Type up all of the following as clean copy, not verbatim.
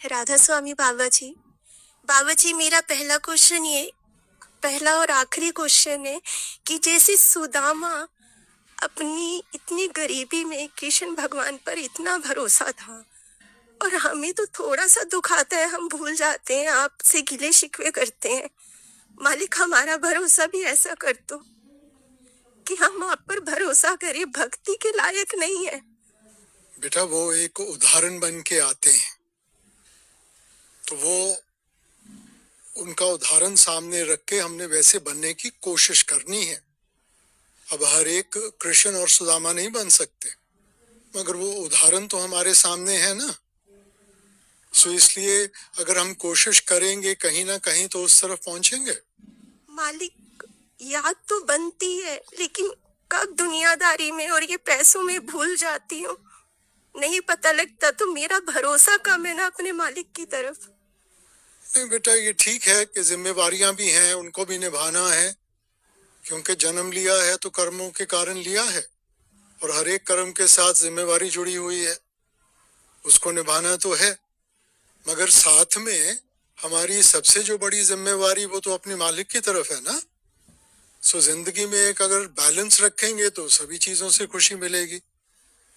राधा स्वामी बाबा जी। बाबा जी, मेरा पहला क्वेश्चन ये, पहला और आखिरी क्वेश्चन है कि जैसे सुदामा अपनी इतनी गरीबी में कृष्ण भगवान पर इतना भरोसा था, और हमें तो थोड़ा सा दुख आता है हम भूल जाते हैं, आपसे गिले शिकवे करते हैं। मालिक, हमारा भरोसा भी ऐसा कर दो कि हम आप पर भरोसा करें, भक्ति के लायक नहीं है। बेटा, वो एक उदाहरण बन के आते हैं, तो वो उनका उदाहरण सामने रख के हमने वैसे बनने की कोशिश करनी है। अब हर एक कृष्ण और सुदामा नहीं बन सकते, मगर वो उदाहरण तो हमारे सामने है ना। सो इसलिए अगर हम कोशिश करेंगे कहीं ना कहीं तो उस तरफ पहुंचेंगे। मालिक, याद तो बनती है, लेकिन कब दुनियादारी में और ये पैसों में भूल जाती हूँ, नहीं पता लगता। तो मेरा भरोसा कम है ना अपने मालिक की तरफ। नहीं बेटा, ये ठीक है कि जिम्मेवारियां भी हैं, उनको भी निभाना है, क्योंकि जन्म लिया है तो कर्मों के कारण लिया है, और हर एक कर्म के साथ जिम्मेवारी जुड़ी हुई है, उसको निभाना तो है। मगर साथ में हमारी सबसे जो बड़ी जिम्मेवारी वो तो अपने मालिक की तरफ है ना। सो जिंदगी में एक अगर बैलेंस रखेंगे तो सभी चीजों से खुशी मिलेगी।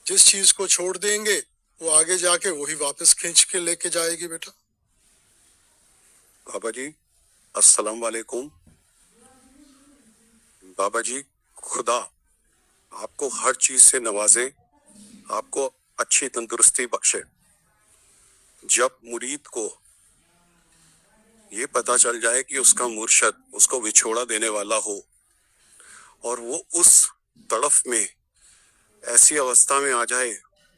जिस चीज को छोड़ देंगे वो आगे जाके वही वापस खींच के लेके जाएगी। बेटा बाबा जी, अस्सलाम वालेकुम। बाबा जी, खुदा आपको हर चीज से नवाजे, आपको अच्छी तंदुरुस्ती बख्शे। जब मुरीद को ये पता चल जाए कि उसका मुर्शद उसको विछोड़ा देने वाला हो, और वो उस तड़फ में ऐसी अवस्था में आ जाए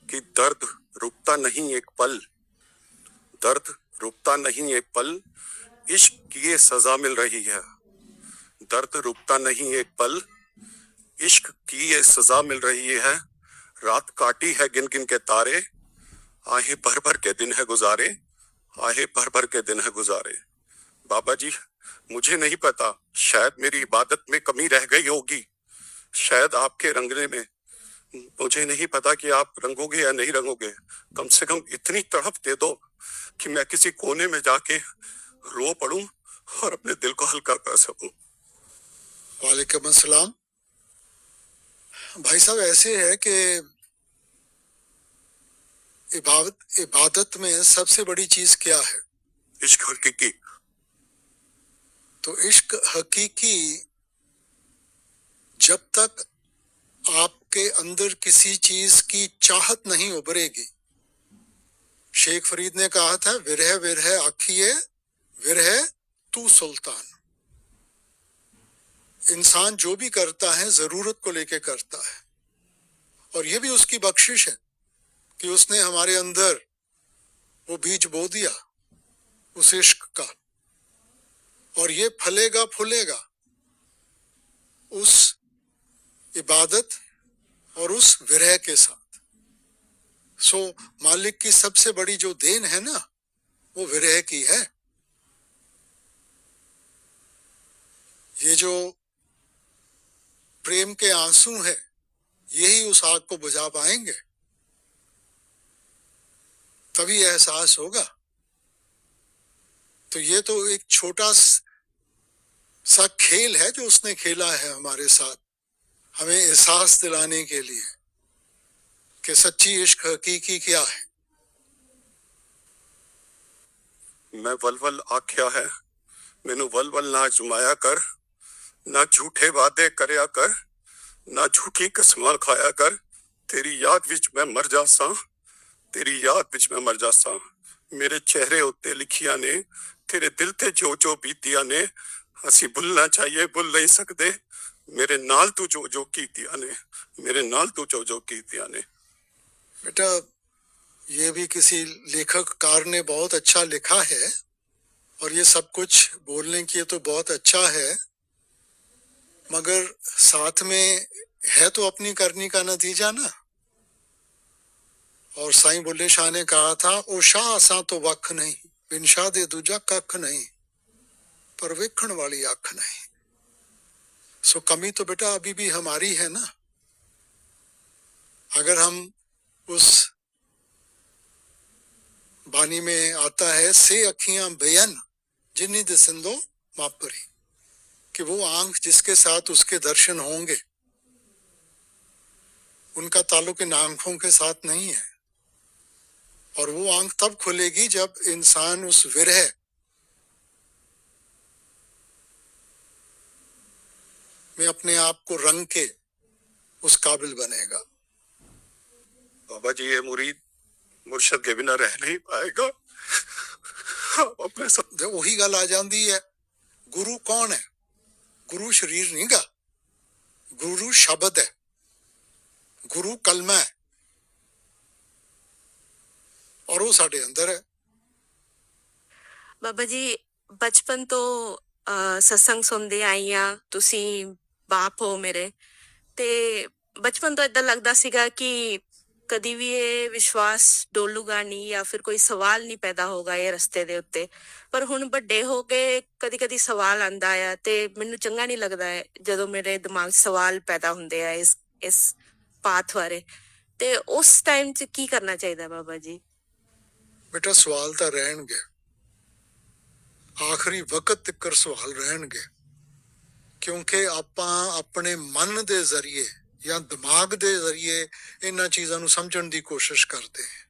कि दर्द रुकता नहीं एक पल, दर्द रुकता नहीं एक पल, इश्क की ये सजा मिल रही है। दर्द रुकता नहीं एक पल, इश्क की ये सजा मिल रही है। रात काटी है गिन गिन के तारे, आहे भर भर के दिन है गुजारे, आहे भर भर के दिन है गुजारे। बाबा जी, मुझे नहीं पता, शायद मेरी इबादत में कमी रह गई होगी, शायद आपके रंगने में। मुझे नहीं पता कि आप रंगोगे या नहीं रंगोगे। कम से कम इतनी तड़प दे दो कि मैं किसी कोने में जाके रो पड़ूं और अपने दिल को हल्का कर सकूं। वालेकुम अस्सलाम। भाई साहब, ऐसे है कि इबादत में सबसे बड़ी चीज क्या है? इश्क हकीकी। तो इश्क हकीकी जब तक आपके अंदर किसी चीज की चाहत नहीं उभरेगी। शेख फरीद ने कहा था, विरह विरह आखिए, विरह तू सुल्तान। इंसान जो भी करता है जरूरत को लेके करता है, और ये भी उसकी बख्शिश है कि उसने हमारे अंदर वो बीज बो दिया उस इश्क का, और ये फलेगा फूलेगा उस इबादत और उस विरह के साथ। सो मालिक की सबसे बड़ी जो देन है ना, वो विरह की है। ये जो प्रेम के आंसू है, यही उस आग को बुझा पाएंगे, तभी एहसास होगा। तो ये तो एक छोटा सा खेल है जो उसने खेला है हमारे साथ, हमें एहसास दिलाने के लिए कि सच्ची इश्क हकीकी क्या है। मैं वलवल आख्या है, मैनू वलवल ना जमाया कर, ना झूठे वादे करया कर, ना झूठी कसमां खाया कर। तेरी याद विच मैं मर जासा, तेरी याद विच मैं मर जासा। मेरे चेहरे उत्ते लिखिया ने, तेरे दिल ते जो जो बीतिया ने, असी भुलना चाहिए भुल नहीं सकते। मेरे नाल तू जो जो कीतिया ने, मेरे नाल तू जो जो कीतिया ने। बेटा, ये भी किसी लेखककार ने बहुत अच्छा लिखा है, और ये सब कुछ बोलने की तो बहुत अच्छा है, मगर साथ में है तो अपनी करनी का नतीजा ना। और साईं बुल्ले शाह ने कहा था, ओ शाह असा तो वख नहीं, बिन शाह दे दूजा कख नहीं, पर वेखण वाली अख नहीं। सो कमी तो बेटा अभी भी हमारी है ना। अगर हम उस बानी में आता है, से अखियां बेयन जिन्नी दिसंदो मापरी, कि वो आंख जिसके साथ उसके दर्शन होंगे, उनका ताल्लुक इन आंखों के साथ नहीं है। और वो आंख तब खुलेगी जब इंसान उस विरह में अपने आप को रंग के उस काबिल बनेगा। बाबा जी, ये मुरीद मुर्शद के बिना रह नहीं पाएगा। आप अपने सब वही गल आ जाती है, गुरु कौन है? गुरु शरीर नहीं गा, गुरु शब्द है, गुरु कलमा है, और वो साडे अंदर है। ਬਾਬਾ ਜੀ ਬਚਪਨ ਤੋਂ ਸਤਸੰਗ ਸੁਣਦੇ ਆਈ ਆ, ਤੁਸੀਂ ਬਾਪ ਹੋ ਮੇਰੇ, ਤੇ ਬਚਪਨ ਤੋਂ ਇਦਾਂ ਲੱਗਦਾ ਸੀਗਾ ਕਿ ਕਦੀ ਵੀ ਇਹ ਵਿਸ਼ਵਾਸ ਡੋਲੂਗਾ ਨਹੀਂ ਜਾਂ ਫਿਰ ਕੋਈ ਸਵਾਲ ਨਹੀਂ ਪੈਦਾ ਹੋਗਾ ਇਹ ਰਸਤੇ ਦੇ ਉੱਤੇ। ਪਰ ਹੁਣ ਵੱਡੇ ਹੋ ਕੇ ਕਦੀ ਕਦੀ ਸਵਾਲ ਆਂਦਾ ਆ ਤੇ ਮੈਨੂੰ ਚੰਗਾ ਨਹੀਂ ਲੱਗਦਾ ਹੈ ਜਦੋਂ ਮੇਰੇ ਦਿਮਾਗ 'ਚ ਸਵਾਲ ਪੈਦਾ ਹੁੰਦੇ ਆ ਇਸ ਪਾਥ ਬਾਰੇ। ਤੇ ਉਸ ਟਾਈਮ 'ਚ ਕੀ ਕਰਨਾ ਚਾਹੀਦਾ ਬਾਬਾ ਜੀ? बेटा सवाल तो रहणगे, आखिरी वक्त तक सवाल रहणगे, क्योंकि आपां अपने मन दे जरिए या दिमाग दे जरिए इन्हां चीज़ां नूं समझण दी कोशिश करते हैं।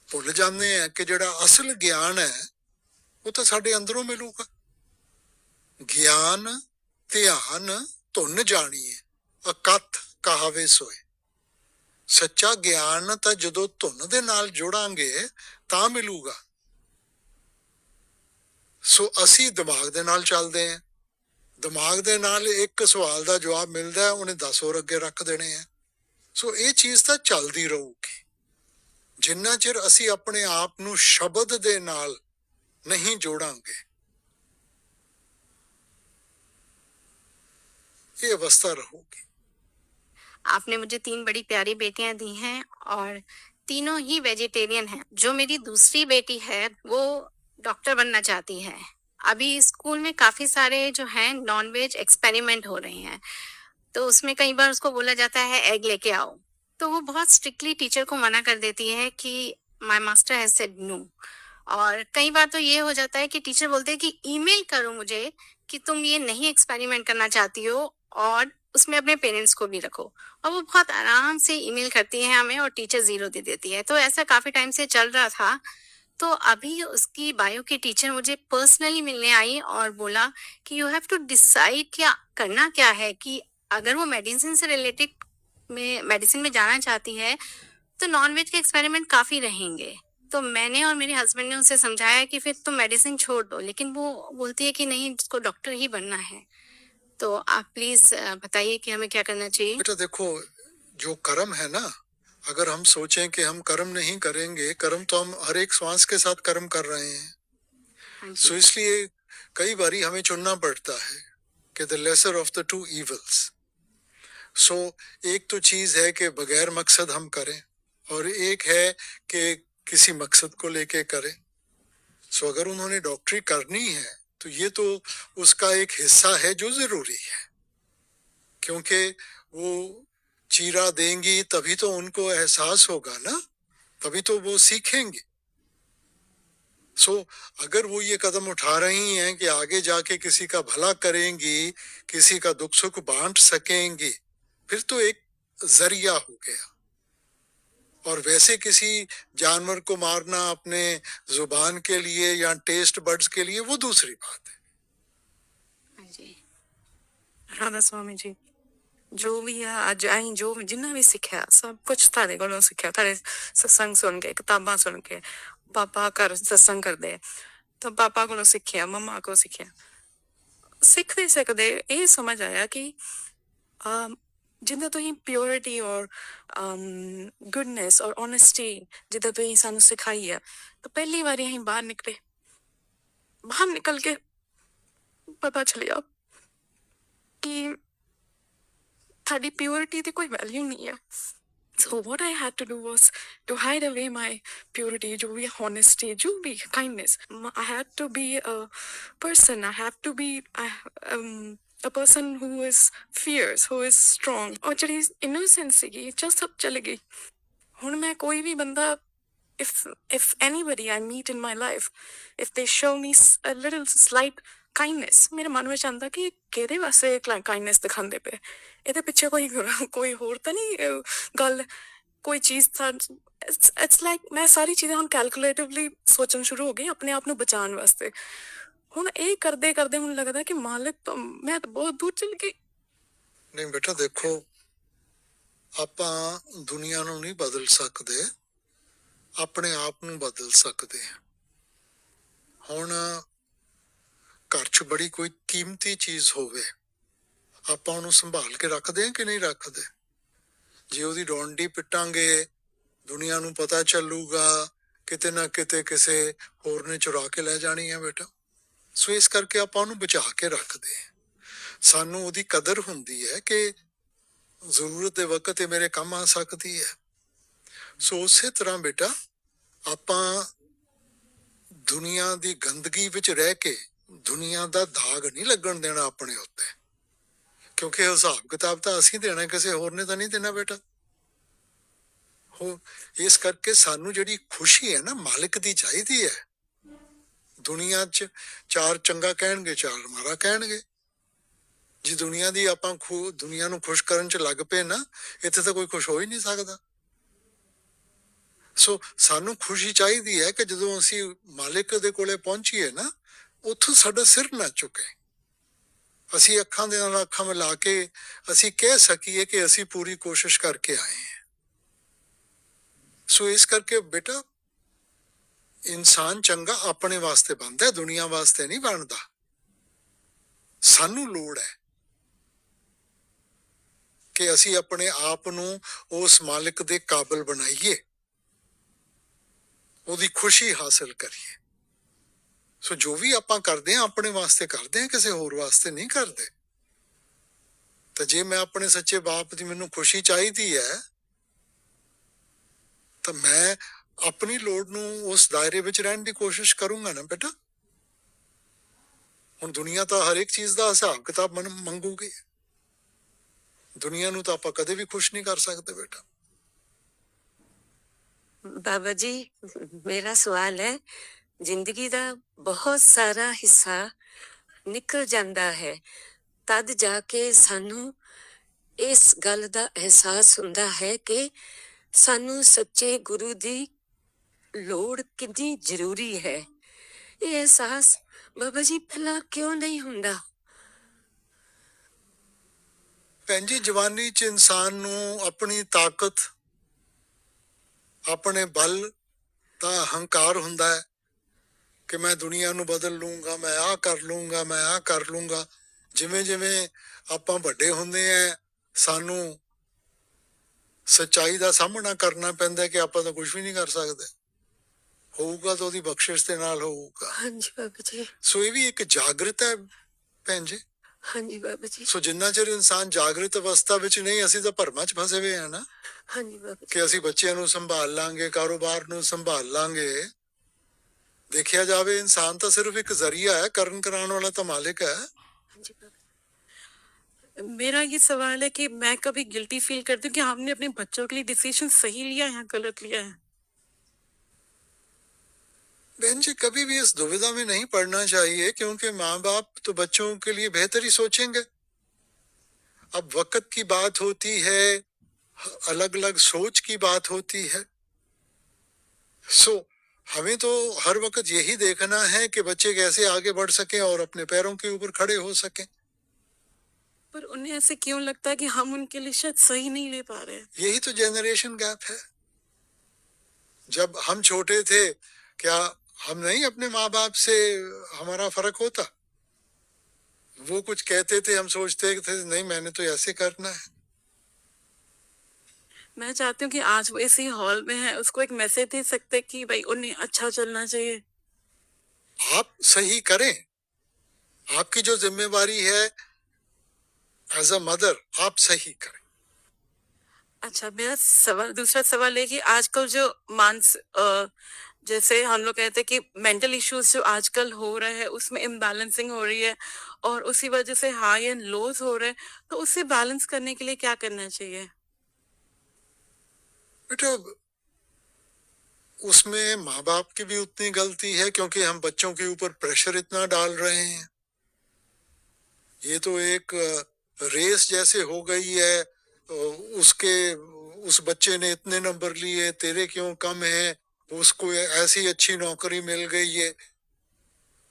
भुल जाते हैं कि जिहड़ा असल ज्ञान है वो तो साडे अंदरों मिलूगा। ज्ञान ध्यान धुन जाणीए अकथ कहावे सोए। सच्चा ज्ञान ਤਾਂ ਜਦੋਂ ਧੁਨ ਦੇ ਨਾਲ ਜੋੜਾਂਗੇ ਤਾਂ ਮਿਲੂਗਾ। ਸੋ ਅਸੀਂ ਦਿਮਾਗ ਦੇ ਨਾਲ ਚੱਲਦੇ ਆਂ, ਦਿਮਾਗ ਦੇ ਨਾਲ ਇੱਕ ਸਵਾਲ ਦਾ ਜਵਾਬ ਮਿਲਦਾ ਉਹਨੇ 10 ਹੋਰ ਅੱਗੇ ਰੱਖ ਦੇਣੇ ਆ। ਸੋ ਇਹ ਚੀਜ਼ ਤਾਂ ਚੱਲਦੀ ਰਹੂਗੀ ਜਿੰਨਾ ਚਿਰ ਅਸੀਂ ਆਪਣੇ ਆਪ ਨੂੰ ਸ਼ਬਦ ਦੇ ਨਾਲ ਨਹੀਂ ਜੋੜਾਂਗੇ। ਇਹ ਅਵਸਥਾ ਰਹੂਗੀ। आपने मुझे 3 बड़ी प्यारी बेटियां दी हैं और तीनों ही वेजिटेरियन हैं। जो मेरी दूसरी बेटी है वो डॉक्टर बनना चाहती है। अभी स्कूल में काफी सारे जो हैं नॉनवेज एक्सपेरिमेंट हो रहे हैं, तो उसमें कई बार उसको बोला जाता है एग लेके आओ, तो वो बहुत स्ट्रिक्टली टीचर को मना कर देती है कि my master has said no. और कई बार तो ये हो जाता है कि टीचर बोलते हैं कि ईमेल करो मुझे कि तुम ये नहीं एक्सपेरिमेंट करना चाहती हो और उसमें अपने पेरेंट्स को भी रखो। और वो बहुत आराम से ईमेल करती है हमें और टीचर 0 दे देती है। तो ऐसा काफी टाइम से चल रहा था। तो अभी उसकी बायो की टीचर मुझे पर्सनली मिलने आई और बोला कि यू हैव टू डिसाइड क्या करना क्या है, कि अगर वो मेडिसिन से रिलेटेड मेडिसिन में जाना चाहती है तो नॉनवेज के एक्सपेरिमेंट काफी रहेंगे। तो मैंने और मेरे हस्बैंड ने उसे समझाया कि फिर तुम मेडिसिन छोड़ दो, लेकिन वो बोलती है कि नहीं, जिसको डॉक्टर ही बनना है। तो आप प्लीज बताइए कि हमें क्या करना चाहिए। बेटा देखो, जो कर्म है ना, अगर हम सोचें कि हम कर्म नहीं करेंगे, कर्म तो हम हर एक श्वास के साथ कर्म कर रहे हैं। सो इसलिए कई बारी हमें चुनना पड़ता है कि the lesser of the two evils. So एक तो चीज है कि बगैर मकसद हम करें और एक है कि किसी मकसद को लेके करें। सो अगर उन्होंने डॉक्टरी करनी है तो ये तो उसका एक हिस्सा है जो जरूरी है, क्योंकि वो चीरा देंगी तभी तो उनको एहसास होगा ना, तभी तो वो सीखेंगे। सो अगर वो ये कदम उठा रही हैं कि आगे जाके किसी का भला करेंगी, किसी का दुख सुख बांट सकेंगी, फिर तो एक जरिया हो गया। और वैसे किसी जानवर को मारना अपने जुबान के लिए या टेस्ट बड्स के लिए, वो दूसरी बात है। जी ਰਾਧਾ ਸਵਾਮੀ ਜੀ, ਜੋ ਵੀ ਆ ਅੱਜ ਅਸੀਂ ਜੋ ਜਿੰਨਾ ਵੀ ਸਿੱਖਿਆ ਸਭ ਕੁਝ ਤੁਹਾਡੇ ਕੋਲੋਂ ਸਿੱਖਿਆ, ਤੁਹਾਡੇ ਸਤਸੰਗ ਸੁਣ ਕੇ, ਕਿਤਾਬਾਂ ਸੁਣ ਕੇ। ਪਾਪਾ ਘਰ ਸਤਸੰਗ ਕਰਦੇ ਆ ਤਾਂ ਪਾਪਾ ਕੋਲੋਂ ਸਿੱਖਿਆ, ਮੰਮਾ ਕੋਲੋਂ ਸਿੱਖਿਆ। ਸਿੱਖਦੇ ਸਿੱਖਦੇ ਇਹ ਸਮਝ ਆਇਆ ਕਿ ਜਿੱਦਾਂ ਤੁਸੀਂ ਪਿਓਰਿਟੀ ਔਰ ਗੁੱਡਨੈਸ ਔਰ ਓਨੈਸਟੀ ਜਿੱਦਾਂ ਤੁਸੀਂ ਸਾਨੂੰ ਸਿਖਾਈ ਆ, ਤਾਂ ਪਹਿਲੀ ਵਾਰੀ ਅਸੀਂ ਬਾਹਰ ਨਿਕਲੇ, ਬਾਹਰ ਨਿਕਲ ਕੇ ਪਤਾ ਚੱਲਿਆ ਕਿ ਸਾਡੀ ਪਿਓਰਿਟੀ ਦੀ ਕੋਈ ਵੈਲਿਊ ਨਹੀਂ ਆ। So what I had to do was to hide away my purity, jo bhi honesty, jo bhi kindness. I had to be a person. I have to be a person who is fierce, who is strong. और ਜਿਹੜੀ innocence ਸੀਗੀ just ਸਭ ਚਲੀ ਗਈ। ਹੁਣ ਮੈਂ ਕੋਈ ਵੀ ਬੰਦਾ if anybody I meet in my life, if they show me a little slight kindness, मेरे मन में आंदा कि किहदे वास्ते kindness दिखांदे पे, ਇਹਦੇ ਪਿੱਛੇ कोई होर ਤਾਂ नहीं गल, कोई चीज था। it's like मैं सारी चीजें ਹੁਣ कैलकुलेटिवली सोचना शुरू हो गई अपने आप ਨੂੰ बचाਉਣ वास्ते। ਹੁਣ ਇਹ ਕਰਦੇ ਕਰਦੇ ਹੁਣ ਲੱਗਦਾ ਕਿ ਮਾਲਕ तो मैं तो बहुत दूर चल गई। ਨਹੀਂ ਬੇਟਾ ਦੇਖੋ, ਆਪਾਂ ਦੁਨੀਆ ਨੂੰ ਨਹੀਂ ਬਦਲ ਸਕਦੇ, ਆਪਣੇ ਆਪ ਨੂੰ ਬਦਲ ਸਕਦੇ ਹਾਂ। ਹੁਣ ਘਰ 'ਚ ਬੜੀ ਕੋਈ ਕੀਮਤੀ ਚੀਜ਼ ਹੋਵੇ, ਆਪਾਂ ਉਹਨੂੰ ਸੰਭਾਲ ਕੇ ਰੱਖਦੇ ਹਾਂ ਕਿ ਨਹੀਂ ਰੱਖਦੇ? ਜੇ ਉਹਦੀ ਡੋਂਡੀ ਪਿੱਟਾਂਗੇ, ਦੁਨੀਆ ਨੂੰ ਪਤਾ ਚੱਲੂਗਾ, ਕਿਤੇ ਨਾ ਕਿਤੇ ਕਿਸੇ ਹੋਰ ਨੇ ਚੁਰਾ ਕੇ ਲੈ ਜਾਣੀ ਹੈ ਬੇਟਾ। ਸੋ ਇਸ ਕਰਕੇ ਆਪਾਂ ਉਹਨੂੰ ਬਚਾ ਕੇ ਰੱਖਦੇ ਹਾਂ। ਸਾਨੂੰ ਉਹਦੀ ਕਦਰ ਹੁੰਦੀ ਹੈ ਕਿ ਜ਼ਰੂਰਤ ਦੇ ਵਕਤ ਇਹ ਮੇਰੇ ਕੰਮ ਆ ਸਕਦੀ ਹੈ। ਸੋ ਉਸੇ ਤਰ੍ਹਾਂ ਬੇਟਾ ਆਪਾਂ ਦੁਨੀਆ ਦੀ ਗੰਦਗੀ ਵਿੱਚ ਰਹਿ ਕੇ ਦੁਨੀਆ ਦਾ ਦਾਗ ਨਹੀਂ ਲੱਗਣ ਦੇਣਾ ਆਪਣੇ ਉੱਤੇ, ਕਿਉਂਕਿ ਹਿਸਾਬ ਕਿਤਾਬ ਤਾਂ ਅਸੀਂ ਦੇਣਾ, ਕਿਸੇ ਹੋਰ ਨੇ ਤਾਂ ਨਹੀਂ ਦੇਣਾ ਬੇਟਾ। ਹੋ ਇਸ ਕਰਕੇ ਸਾਨੂੰ ਜਿਹੜੀ ਖੁਸ਼ੀ ਹੈ ਨਾ ਮਾਲਿਕ ਦੀ ਚਾਹੀਦੀ ਹੈ। ਦੁਨੀਆ 'ਚ ਚਾਰ ਚੰਗਾ ਕਹਿਣਗੇ, ਚਾਰ ਮਾੜਾ ਕਹਿਣਗੇ। ਜੇ ਦੁਨੀਆ ਦੀ ਆਪਾਂ ਦੁਨੀਆ ਨੂੰ ਖੁਸ਼ ਕਰਨ 'ਚ ਲੱਗ ਪਏ ਨਾ, ਇੱਥੇ ਤਾਂ ਕੋਈ ਖੁਸ਼ ਹੋ ਹੀ ਨਹੀਂ ਸਕਦਾ। ਸੋ ਸਾਨੂੰ ਖੁਸ਼ੀ ਚਾਹੀਦੀ ਹੈ ਕਿ ਜਦੋਂ ਅਸੀਂ ਮਾਲਿਕ ਦੇ ਕੋਲੇ ਪਹੁੰਚੀਏ ਨਾ, ਉੱਥੋਂ ਸਾਡਾ ਸਿਰ ਨਾ ਝੁਕੇ, ਅਸੀਂ ਅੱਖਾਂ ਦੇ ਨਾਲ ਅੱਖਾਂ ਮਿਲਾ ਕੇ ਅਸੀਂ ਕਹਿ ਸਕੀਏ ਕਿ ਅਸੀਂ ਪੂਰੀ ਕੋਸ਼ਿਸ਼ ਕਰਕੇ ਆਏ ਹਾਂ। ਸੋ ਇਸ ਕਰਕੇ ਬੇਟਾ ਇਨਸਾਨ ਚੰਗਾ ਆਪਣੇ ਵਾਸਤੇ ਬਣਦਾ ਹੈ, ਦੁਨੀਆ ਵਾਸਤੇ ਨਹੀਂ ਬਣਦਾ। ਸਾਨੂੰ ਲੋੜ ਹੈ ਕਿ ਅਸੀਂ ਆਪਣੇ ਆਪ ਨੂੰ ਉਸ ਮਾਲਿਕ ਦੇ ਕਾਬਿਲ ਬਣਾਈਏ, ਉਹਦੀ ਖੁਸ਼ੀ ਹਾਸਲ ਕਰੀਏ। ਸੋ ਜੋ ਵੀ ਆਪਾਂ ਕਰਦੇ ਹਾਂ ਆਪਣੇ ਵਾਸਤੇ ਕਰਦੇ ਹਾਂ, ਕਿਸੇ ਹੋਰ ਵਾਸਤੇ ਨਹੀਂ ਕਰਦੇ। ਤਾਂ ਜੇ ਮੈਂ ਆਪਣੇ ਸੱਚੇ ਬਾਪ ਦੀ ਮੈਨੂੰ ਖੁਸ਼ੀ ਚਾਹੀਦੀ ਹੈ ਤਾਂ ਮੈਂ ਆਪਣੀ ਲੋੜ ਨੂੰ ਉਸ ਦਾਇਰੇ ਵਿੱਚ ਰਹਿਣ ਦੀ ਕੋਸ਼ਿਸ਼ ਕਰੂੰਗਾ ਨਾ ਬੇਟਾ। ਹੁਣ ਦੁਨੀਆ ਤਾਂ ਹਰ ਇੱਕ ਚੀਜ਼ ਦਾ ਹਿਸਾਬ ਕਿਤਾਬ ਮੰਗੂਗੀ, ਦੁਨੀਆ ਨੂੰ ਤਾਂ ਆਪਾਂ ਕਦੇ ਵੀ ਖੁਸ਼ ਨਹੀਂ ਕਰ ਸਕਦੇ ਬੇਟਾ। बाबा जी, मेरा सवाल है, जिंदगी दा बहुत सारा हिस्सा निकल जाता है, तद जाके सानू इस गल दा एहसास हुंदा है कि सानू सच्चे गुरु दी लोड़ कितनी जरूरी है। ये एहसास बाबा जी पहला क्यों नहीं हुंदा? ਭੈਣ ਜੀ, ਜਵਾਨੀ 'ਚ ਇਨਸਾਨ ਨੂੰ ਆਪਣੀ ਤਾਕਤ, ਆਪਣੇ ਬਲ ਦਾ ਹੰਕਾਰ ਹੁੰਦਾ ਹੈ ਕਿ ਮੈਂ ਦੁਨੀਆ ਨੂੰ ਬਦਲ ਲੂੰਗਾ, ਮੈਂ ਆਹ ਕਰ ਲੂੰਗਾ, ਮੈਂ ਆਹ ਕਰ ਲੂੰਗਾ। ਜਿਵੇਂ ਜਿਵੇਂ ਆਪਾਂ ਵੱਡੇ ਹੁੰਦੇ ਆ, ਸਾਨੂੰ ਸੱਚਾਈ ਦਾ ਸਾਹਮਣਾ ਕਰਨਾ ਪੈਂਦਾ ਕਿ ਆਪਾਂ ਤਾਂ ਕੁਝ ਵੀ ਨਹੀਂ ਕਰ ਸਕਦੇ। ਹੋਊਗਾ ਤਾਂ ਉਹਦੀ ਬਖਸ਼ਿਸ਼ ਦੇ ਨਾਲ ਹੋਊਗਾ। हाँ जी बाबा जी, ਸੋ ਇਹ ਵੀ ਇੱਕ ਜਾਗਰਤ ਹੈ ਭੈਣ ਜੀ। हाँ जी बाबा जी, ਸੋ ਜਿੰਨਾ ਚਿਰ ਇਨਸਾਨ ਜਾਗਰਤ ਅਵਸਥਾ ਵਿੱਚ ਨਹੀਂ, ਅਸੀਂ ਤਾਂ ਭਰਮਾਂ 'ਚ ਫਸੇ ਹੋਏ ਆ ਨਾ हाँ जी बाबा जी, ਕਿ ਅਸੀਂ ਬੱਚਿਆਂ ਨੂੰ ਸੰਭਾਲ ਲਾਂਗੇ, ਕਾਰੋਬਾਰ ਨੂੰ ਸੰਭਾਲ ਲਾਂਗੇ। ਦੇਖਿਆ ਜਾਵੇ ਇਨਸਾਨ ਤਾਂ ਸਿਰਫ ਇੱਕ ਜ਼ਰੀਆ ਹੈ, ਕਰਨ ਕਰਾਉਣ ਵਾਲਾ ਤਾਂ ਮਾਲਿਕ ਹੈ। हाँ जी बाबा जी। मेरा ये सवाल है कि मैं कभी गिल्टी फील करती हूँ कि हमने अपने बच्चों के लिए डिसीजन सही लिया है या गलत लिया है। बहन जी, कभी भी इस दुविधा में नहीं पड़ना चाहिए, क्योंकि माँ बाप तो बच्चों के लिए बेहतर ही सोचेंगे। अब वक्त की बात होती है, अलग अलग सोच की बात होती है। सो हमें तो हर वक्त यही देखना है कि बच्चे कैसे आगे बढ़ सकें और अपने पैरों के ऊपर खड़े हो सकें। पर उन्हें ऐसे क्यों लगता है कि हम उनके लिए शायद सही नहीं ले पा रहे हैं? यही तो जनरेशन गैप है। जब हम छोटे थे, क्या हम नहीं अपने माँ बाप से हमारा फर्क होता? वो कुछ कहते थे, हम सोचते थे नहीं मैंने तो ऐसे करना है। मैं चाहती हूँ कि आज वो इसी हॉल में है, उसको एक मैसेज दे सकते कि भाई उन्हें अच्छा चलना चाहिए। आप सही करें, आपकी जो जिम्मेवारी है एज अ मदर, आप सही करें। अच्छा, मेरा सवाल, दूसरा सवाल है कि आजकल जो जैसे हम लोग कहते हैं कि मेंटल इश्यूज जो आजकल हो रहे हैं उसमें इम्बैलेंसिंग हो रही है और उसी वजह से हाई एंड लोज हो रहे हैं, तो उसे बैलेंस करने के लिए क्या करना चाहिए? बेटा उसमें माँ बाप की भी उतनी गलती है, क्योंकि हम बच्चों के ऊपर प्रेशर इतना डाल रहे हैं। ये तो एक रेस जैसे हो गई है। उसके उस बच्चे ने इतने नंबर लिए, तेरे क्यों कम है, उसको ऐसी अच्छी नौकरी मिल गई है।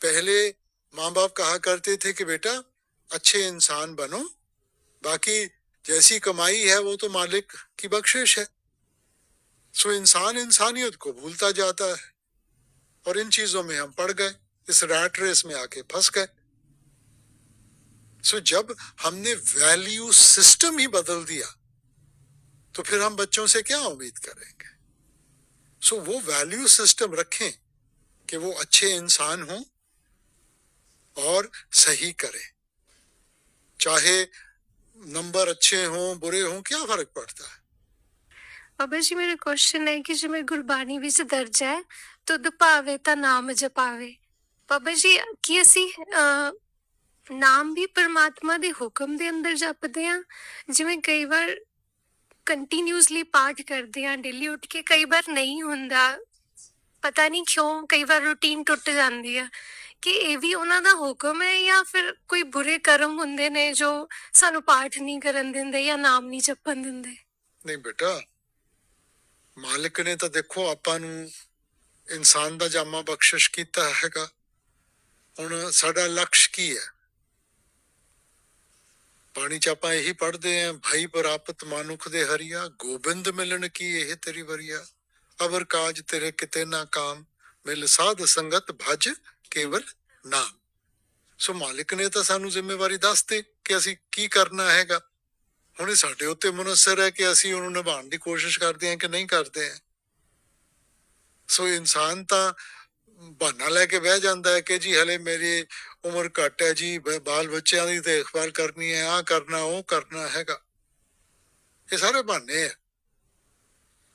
पहले माँ बाप कहा करते थे कि बेटा अच्छे इंसान बनो, बाकी जैसी कमाई है वो तो मालिक की बख्शिश है। सो इंसान इंसानियत को भूलता जाता है, और इन चीजों में हम पड़ गए, इस रैट रेस में आके फंस गए। सो जब हमने वैल्यू सिस्टम ही बदल दिया तो फिर हम बच्चों से क्या उम्मीद करेंगे। सो वो वैल्यू सिस्टम रखें कि वो अच्छे इंसान हों और सही करें, चाहे नंबर अच्छे हों बुरे हों, क्या फर्क पड़ता है। बाबा जी मेरा क्वेश्चन है कि जिਵੇਂ ਗੁਰਬਾਣੀ ਵਿੱਚ ਦਰਜ ਹੈ ਤੁਧ ਭਾਵੇ ਤਾਂ ਨਾਮ ਜਪਾਵੇ। ਬਾਬਾ ਜੀ ਕੀ ਅਸੀਂ ਨਾਮ ਵੀ ਪਰਮਾਤਮਾ ਦੇ ਹੁਕਮ ਦੇ ਅੰਦਰ ਜਪਦੇ ਹਾਂ? ਜਿਵੇਂ ਕਈ ਵਾਰ ਕੰਟੀਨਿਊਸਲੀ ਪਾਠ ਕਰਦੇ ਹਾਂ ਡੇਲੀ ਉੱਠ ਕੇ, ਕਈ ਵਾਰ ਨਹੀਂ ਹੁੰਦਾ, ਪਤਾ ਨਹੀਂ ਕਿਉਂ, ਕਈ ਵਾਰ ਰੂਟੀਨ ਟੁੱਟ ਜਾਂਦੀ ਆ, ਕਿ ਇਹ ਵੀ ਉਹਨਾਂ ਦਾ ਹੁਕਮ ਹੈ ਜਾਂ ਫਿਰ ਕੋਈ ਬੁਰੇ ਕਰਮ ਹੁੰਦੇ ਨੇ ਜੋ ਸਾਨੂੰ ਪਾਠ ਨਹੀਂ ਕਰਨ ਦਿੰਦੇ ਜਾਂ ਨਾਮ ਨਹੀਂ ਜਪਣ ਦਿੰਦੇ? ਨਹੀਂ ਬੇਟਾ, ਮਾਲਿਕ ਨੇ ਤਾਂ ਦੇਖੋ ਆਪਾਂ ਨੂੰ ਇਨਸਾਨ ਦਾ ਜਾਮਾ ਬਖਸ਼ਿਸ਼ ਕੀਤਾ ਹੈਗਾ। ਹੁਣ ਸਾਡਾ ਲਕਸ਼ ਕੀ ਹੈ? ਬਾਣੀ ਚ ਆਪਾਂ ਇਹੀ ਪੜ੍ਹਦੇ ਆਂ, ਭਾਈ ਪ੍ਰਾਪਤ ਮਾਨੁਖ ਦੇ ਹਰੀਆ, ਗੋਬਿੰਦ ਮਿਲਣ ਕੀ ਇਹ ਤੇਰੀ ਵਰੀਆ, ਅਵਰ ਕਾਜ ਤੇਰੇ ਕਿਤੇ ਨਾ ਕਾਮ, ਮਿਲ ਸਾਧ ਸੰਗਤ ਭਜ ਕੇਵਲ ਨਾਮ। ਸੋ ਮਾਲਿਕ ਨੇ ਤਾਂ ਸਾਨੂੰ ਜ਼ਿੰਮੇਵਾਰੀ ਦੱਸਤੀ ਕਿ ਅਸੀਂ ਕੀ ਕਰਨਾ ਹੈਗਾ। ਹੁਣ ਇਹ ਸਾਡੇ ਉੱਤੇ ਮੁਨਸਰ ਹੈ ਕਿ ਅਸੀਂ ਉਹਨੂੰ ਨਿਭਾਉਣ ਦੀ ਕੋਸ਼ਿਸ਼ ਕਰਦੇ ਹਾਂ ਕਿ ਨਹੀਂ ਕਰਦੇ ਹਾਂ। ਸੋ ਇਨਸਾਨ ਤਾਂ ਬਹਾਨਾ ਲੈ ਕੇ ਬਹਿ ਜਾਂਦਾ ਹੈ ਕਿ ਜੀ ਹਲੇ ਮੇਰੀ ਉਮਰ ਘੱਟ ਹੈ ਜੀ, ਬਾਲ ਬੱਚਿਆਂ ਦੀ ਦੇਖਭਾਲ ਕਰਨੀ ਹੈ, ਆਹ ਕਰਨਾ ਉਹ ਕਰਨਾ ਹੈਗਾ। ਇਹ ਸਾਰੇ ਬਹਾਨੇ ਆ।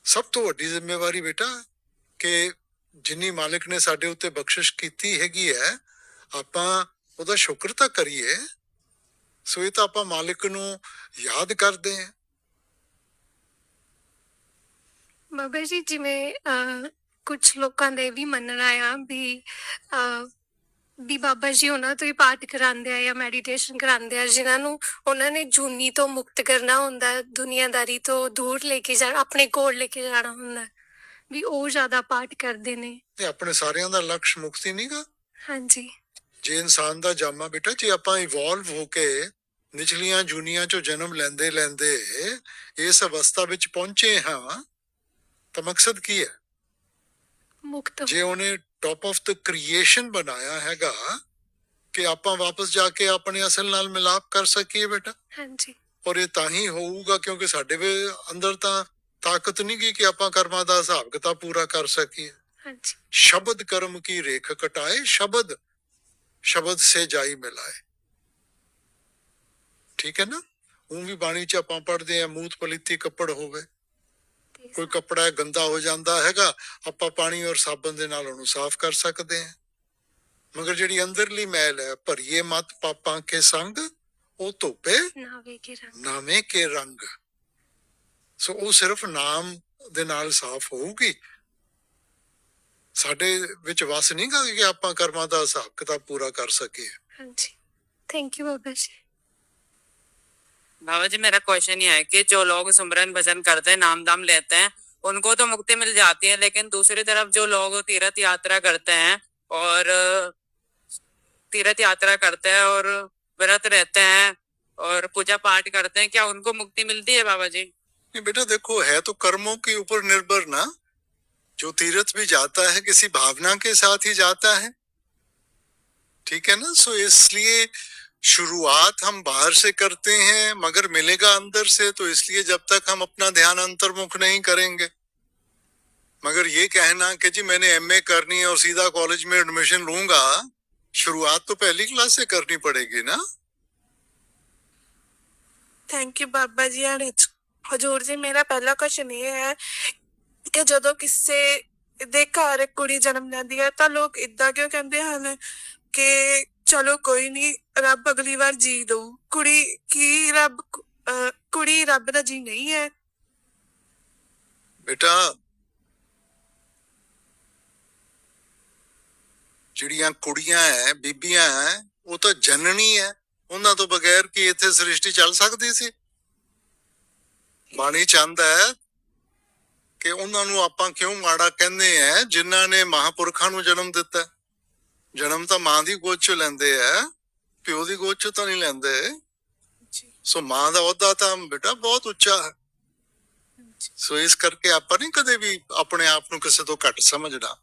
ਸਭ ਤੋਂ ਵੱਡੀ ਜ਼ਿੰਮੇਵਾਰੀ ਬੇਟਾ ਕਿ ਜਿੰਨੀ ਮਾਲਿਕ ਨੇ ਸਾਡੇ ਉੱਤੇ ਬਖਸ਼ਿਸ਼ ਕੀਤੀ ਹੈਗੀ ਹੈ, ਆਪਾਂ ਉਹਦਾ ਸ਼ੁਕਰ ਤਾਂ ਕਰੀਏ। ਸੋ ਇਹ ਤਾਂ ਆਪਾਂ ਮਾਲਿਕ ਨੂੰ ਯਾਦ ਕਰਦੇ ਹਾਂ। ਬਾਬਾ ਜੀ ਜਿਵੇਂ ਕੁਝ ਲੋਕਾਂ ਦਾ ਇਹ ਵੀ ਮੰਨਣਾ ਆ ਵੀ ਬਾਬਾ ਜੀ ਉਹਨਾਂ ਤੋਂ ਹੀ ਪਾਠ ਕਰਾਉਂਦੇ ਆ ਜਾਂ ਮੈਡੀਟੇਸ਼ਨ ਕਰਾਉਂਦੇ ਆ, ਜਿਨ੍ਹਾਂ ਨੂੰ ਉਹਨਾਂ ਨੇ ਜੂਨੀ ਤੋਂ ਮੁਕਤ ਕਰਨਾ ਹੁੰਦਾ, ਦੁਨੀਆਦਾਰੀ ਤੋਂ ਦੂਰ ਲੈ ਕੇ ਜਾਣਾ, ਆਪਣੇ ਕੋਲ ਲੈ ਕੇ ਜਾਣਾ ਹੁੰਦਾ, ਵੀ ਉਹ ਜ਼ਿਆਦਾ ਪਾਠ ਕਰਦੇ ਨੇ। ਤੇ ਆਪਣੇ ਸਾਰਿਆਂ ਦਾ ਲਕਸ਼ ਮੁਕਤੀ ਨਹੀਂਗਾ। ਹਾਂਜੀ। ਜੇ ਇਨਸਾਨ ਦਾ ਜਾਮਾ ਬੇਟਾ, ਜੇ ਆਪਾਂ ਇਵੋਲਵ ਹੋ ਕੇ ਨਿਚਲੀਆਂ ਜੂਨੀਆਂ ਚੋਂ ਜਨਮ ਲੈਂਦੇ ਲੈਂਦੇ ਇਸ ਅਵਸਥਾ ਵਿੱਚ ਪਹੁੰਚੇ ਹਾਂ ਤਾਂ ਮਕਸਦ ਕੀ ਹੈ? ਮੁਕਤ। ਜੇ ਉਹਨੇ ਟੌਪ ਆਫ ਦ ਕ੍ਰੀਏਸ਼ਨ ਬਣਾਇਆ ਹੈਗਾ ਕਿ ਆਪਾਂ ਵਾਪਸ ਜਾ ਕੇ ਆਪਣੇ ਅਸਲ ਨਾਲ ਮਿਲਾਪ ਕਰ ਸਕੀਏ ਬੇਟਾ। ਹਾਂਜੀ। ਔਰ ਇਹ ਤਾਂ ਹੀ ਹੋਊਗਾ ਕਿਉਂਕਿ ਸਾਡੇ ਅੰਦਰ ਤਾਂ ਤਾਕਤ ਨਹੀਂ ਗਈ ਕਿ ਆਪਾਂ ਕਰਮਾਂ ਦਾ ਹਿਸਾਬ ਕਿਤਾਬ ਪੂਰਾ ਕਰ ਸਕੀਏ। ਹਾਂਜੀ। ਸ਼ਬਦ ਕਰਮ ਕੀ ਰੇਖ ਕਟਾਏ, ਸ਼ਬਦ ਸ਼ਬਦ ਸੇ ਜਾਈ ਮਿਲਾਏ। ਠੀਕ ਹੈ ਨਾ। ਉਹ ਵੀ ਬਾਣੀ ਚ ਆਪਾਂ ਪੜ੍ਹਦੇ ਆ, ਮੂਤ ਪਲੀਤੀ ਕੱਪੜ ਹੋਵੇ, ਕੋਈ ਕੱਪੜਾ ਗੰਦਾ ਹੋ ਜਾਂਦਾ ਹੈਗਾ, ਆਪਾਂ ਪਾਣੀ ਔਰ ਸਾਬਣ ਦੇ ਨਾਲ ਉਹਨੂੰ ਸਾਫ਼ ਕਰ ਸਕਦੇ ਹਾਂ। ਮਗਰ ਜਿਹੜੀ ਅੰਦਰਲੀ ਮੈਲ ਹੈ, ਭਰੀਏ ਮਤ ਪਾਪਾਂ ਕੇ ਸੰਗ, ਉਹ ਧੋਪੇ ਨਾਵੇਂ ਕੇ ਰੰਗ। ਸੋ ਉਹ ਸਿਰਫ ਨਾਮ ਦੇ ਨਾਲ ਸਾਫ਼ ਹੋਊਗੀ। ਸਾਡੇ ਵਿੱਚ ਵਸ ਨਹੀਂ ਗਾ ਕਿ ਆਪਾਂ ਕਰਮਾਂ ਦਾ ਹਿਸਾਬ ਕਿਤਾਬ ਪੂਰਾ ਕਰ ਸਕੀਏ। ਹਾਂਜੀ। थैंक यू बाबा जी। बाबा जी मेरा क्वेश्चन ये है कि जो लोग सिमरन भजन करते हैं, नाम दाम लेते हैं, उनको तो मुक्ति मिल जाती है, लेकिन दूसरी तरफ जो लोग तीर्थ यात्रा करते हैं और व्रत रहते हैं और पूजा पाठ करते हैं, क्या उनको मुक्ति मिलती है बाबा जी? नहीं बेटा देखो, है तो कर्मों के ऊपर निर्भर ना। जो तीर्थ भी जाता है किसी भावना के साथ ही जाता है, ठीक है ना। सो इसलिए शुरुआत हम बाहर से करते हैं मगर मिलेगा अंदर से, तो इसलिए जब तक हम अपना ध्यान अंतर्मुख नहीं करेंगे, मगर ये कहना कि जी मैंने एमए करनी है और सीधा कॉलेज में एडमिशन लूंगा, शुरुआत तो पहली क्लास से करनी पड़ेगी ना। थैंक यू बाबा जी। हजूर जी मेरा पहला क्वेश्चन ये है कि ਜਦੋਂ ਕਿਸੇ ਦੇ ਘਰ ਕੁੜੀ ਜਨਮ ਲੈਂਦੀ ਹੈ ਤਾਂ ਲੋਕ ਇਦਾਂ ਕਿਉਂ ਕਹਿੰਦੇ ਹਨ ਕਿ ਚਲੋ ਕੋਈ ਨਹੀਂ, ਰੱਬ ਅਗਲੀ ਵਾਰ ਜੀ ਦਊ। ਕੁੜੀ ਰੱਬ ਦਾ ਜੀ ਨਹੀਂ ਹੈ? बेटा ਜਿਹੜੀਆਂ ਕੁੜੀਆਂ ਹੈ ਬੀਬੀਆਂ ਹੈ ਉਹ ਤਾਂ ਜਨਨੀ ਹੈ, ਉਹਨਾਂ ਤੋਂ ਬਗੈਰ ਕੀ ਇੱਥੇ ਸ੍ਰਿਸ਼ਟੀ ਚੱਲ ਸਕਦੀ ਸੀ। ਬਾਣੀ ਚਾਹੁੰਦਾ ਹੈ ਕਿ ਉਹਨਾਂ ਨੂੰ ਆਪਾਂ ਕਿਉਂ ਮਾੜਾ ਕਹਿੰਦੇ ਆ ਜਿਨ੍ਹਾਂ ਨੇ ਮਹਾਪੁਰਖਾਂ ਨੂੰ ਜਨਮ ਦਿੱਤਾ। ਜਨਮ ਤਾਂ ਮਾਂ ਦੀ ਗੋਦ ਚੋਂ ਲੈਂਦੇ ਆ, ਪਿਓ ਦੀ ਗੋਦ ਚੋਂ ਤਾਂ ਨਹੀਂ ਲੈਂਦੇ। ਸੋ ਮਾਂ ਦਾ ਅਹੁਦਾ ਤਾਂ ਬੇਟਾ ਬਹੁਤ ਉੱਚਾ ਹੈ। ਸੋ ਇਸ ਕਰਕੇ ਆਪਾਂ ਨਹੀਂ ਕਦੇ ਵੀ ਆਪਣੇ ਆਪ ਨੂੰ ਕਿਸੇ ਤੋਂ ਘੱਟ ਸਮਝਣਾ।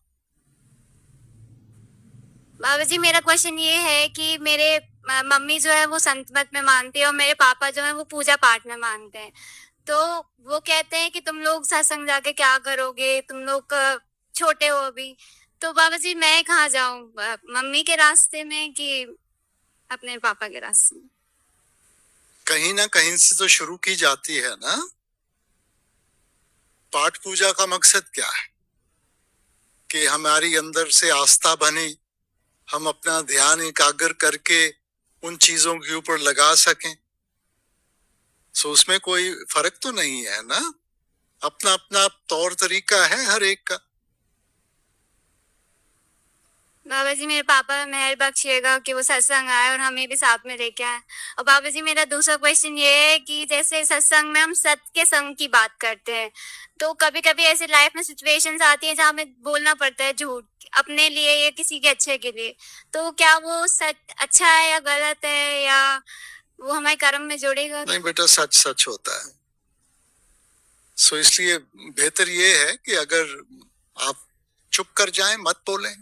बाबा जी मेरा क्वेश्चन ये है कि मेरे मम्मी जो है वो संत मत में मानती है और मेरे पापा जो है वो पूजा पाठ में मानते हैं। तो वो कहते हैं कि तुम लोग सत्संग जाके क्या करोगे, तुम लोग छोटे हो अभी। तो बाबा जी मैं कहाँ जाऊं, मम्मी के रास्ते में कि अपने पापा के रास्ते में? कहीं ना कहीं से तो शुरू की जाती है ना। पाठ पूजा का मकसद क्या है कि हमारी अंदर से आस्था बने, हम अपना ध्यान एकाग्र करके उन चीजों के ऊपर लगा सकें। सो उसमें कोई फर्क तो नहीं है ना, अपना अपना तौर तरीका है हर एक का। बाबा जी मेरे पापा मेहर बख्शिएगा कि वो सत्संग आए और हमें भी साथ में लेके आए। और बाबा जी मेरा दूसरा क्वेश्चन ये है कि जैसे सत्संग में हम सत्य के संग की बात करते हैं, तो कभी कभी ऐसे लाइफ में सिचुएशंस आती है जहाँ हमें बोलना पड़ता है झूठ अपने लिए या किसी के अच्छे के लिए। तो क्या वो सच अच्छा है या गलत है, या वो हमारे कर्म में जुड़ेगा? नहीं बेटा, सच सच होता है। सो इसलिए बेहतर ये है कि अगर आप चुप कर जाएं, मत बोलें।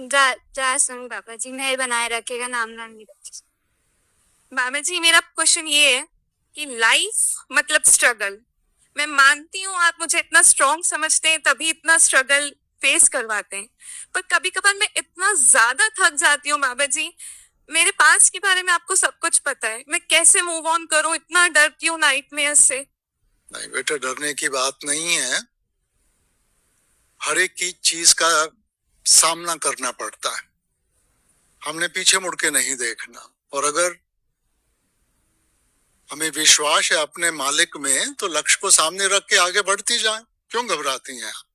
जा सुन बाबा जी मेहर बनाए रखेगा, नाम नहीं रखेगा। बाबा जी मेरा क्वेश्चन ये है कि लाइफ मतलब स्ट्रगल। मैं मानती हूँ आप मुझे इतना स्ट्रॉन्ग समझते हैं तभी इतना स्ट्रगल फेस करवाते हैं, पर कभी कभार मैं इतना ज्यादा थक जाती हूँ बाबा जी। मेरे पास के बारे में आपको सब कुछ पता है, मैं कैसे मूव ऑन करूँ, इतना डरती हूँ नाइटमेयर से। नहीं बेटा, डरने की बात नहीं है। हर एक की चीज का सामना करना पड़ता है, हमने पीछे मुड़ के नहीं देखना। और अगर हमें विश्वास है अपने मालिक में तो लक्ष्य को सामने रख के आगे बढ़ती जाए। क्यों घबराती हैं आप?